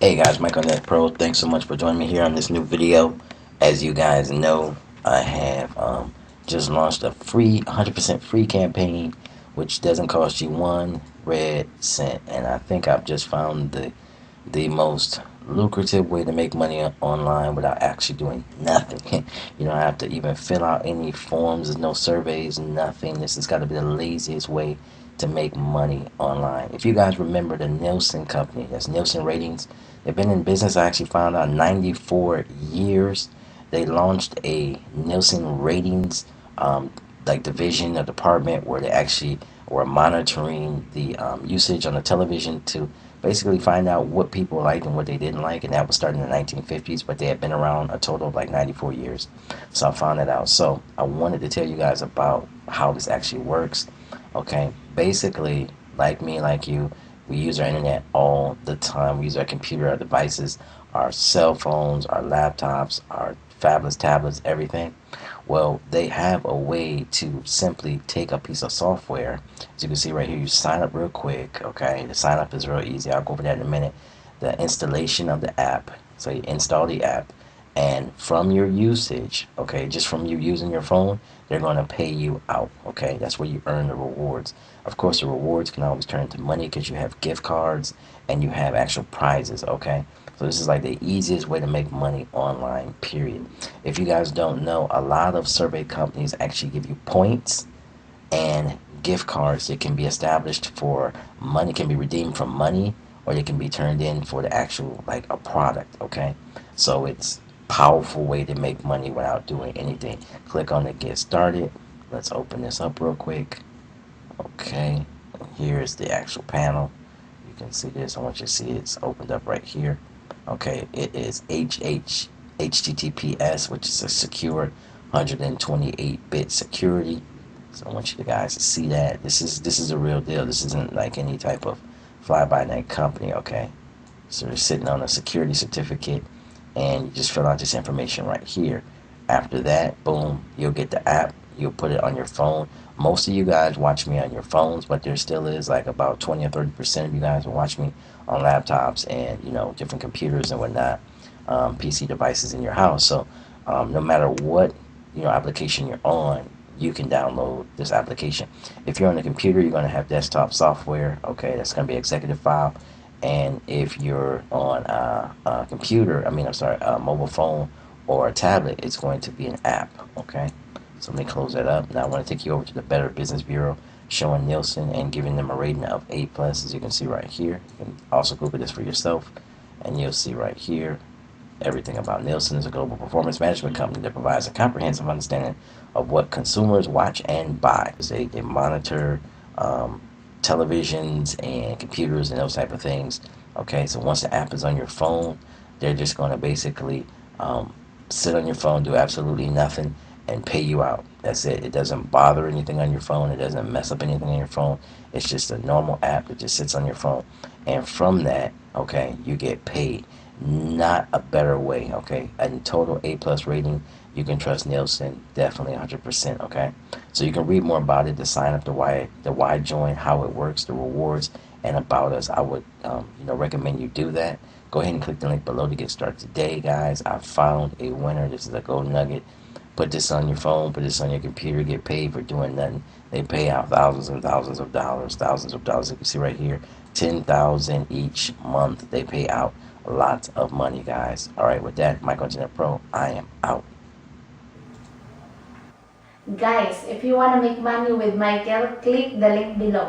Hey guys, Mike on Net Pro. Thanks so much for joining me here on this new video. As you guys know, I have just launched a free, 100% free campaign, which doesn't cost you one red cent. And I think I've just found the most lucrative way to make money online without actually doing nothing. You don't have to even fill out any forms, there's no surveys, nothing. This has got to be the laziest way to make money online. If you guys remember the Nielsen company, that's Nielsen Ratings, they've been in business, I actually found out, 94 years. They launched a Nielsen Ratings like division or department where they actually were monitoring the usage on the television to basically find out what people liked and what they didn't like, and that was starting in the 1950s, but they had been around a total of like 94 years. So I found it out. So I wanted to tell you guys about how this actually works. Okay, basically, like me, like you, we use our internet all the time. We use our computer, our devices, our cell phones, our laptops, our phablets, tablets, everything. Well, they have a way to simply take a piece of software. As you can see right here, you sign up real quick. Okay, the sign up is real easy. I'll go over that in a minute. The installation of the app. So you install the app, and from your usage, okay, just from you using your phone, they're going to pay you out. Okay, that's where you earn the rewards. Of course, the rewards can always turn into money because you have gift cards and you have actual prizes. Okay, so this is like the easiest way to make money online, period. If you guys don't know, a lot of survey companies actually give you points and gift cards that can be established for money, can be redeemed for money, or they can be turned in for the actual, like, a product. Okay, so it's powerful way to make money without doing anything. Click on the get started. Let's open this up real quick. Okay, here's the actual panel. You can see this. I want you to see it's opened up right here. Okay, it is HTTPS, which is a secure 128-bit security. So I want you guys to see that this is a real deal. This isn't like any type of fly-by-night company. Okay, so you're sitting on a security certificate, and you just fill out this information right here. After that, boom, you'll get the app. You'll put it on your phone. Most of you guys watch me on your phones, but there still is like about 20 or 30% of you guys will watch me on laptops and different computers and whatnot, PC devices in your house. So no matter what application you're on, you can download this application. If you're on the computer, you're going to have desktop software. Okay, that's going to be executive file. And if you're on a computer, I'm sorry, a mobile phone or a tablet, it's going to be an app. Okay, so let me close that up. Now I want to take you over to the Better Business Bureau, showing Nielsen and giving them a rating of A+, as you can see right here. You can also Google this for yourself, and you'll see right here everything about Nielsen. Is a global performance management company that provides a comprehensive understanding of what consumers watch and buy. They monitor televisions and computers and those type of things. Okay, so once the app is on your phone, they're just going to basically sit on your phone, do absolutely nothing, and pay you out. That's it. It doesn't bother anything on your phone. It doesn't mess up anything on your phone. It's just a normal app that just sits on your phone. And from that, okay, you get paid. Not a better way, okay? A total A+ rating. You can trust Nielsen, definitely 100%, okay? So you can read more about it, the sign up, the why join, how it works, the rewards, and about us. I would, recommend you do that. Go ahead and click the link below to get started today, guys. I found a winner. This is a gold nugget. Put this on your phone, put this on your computer, get paid for doing nothing. They pay out thousands and thousands of dollars, thousands of dollars. You can see right here, 10,000 each month. They pay out lots of money, guys. All right, with that, Mike on Net Pro, I am out. Guys, if you want to make money with Michael, click the link below.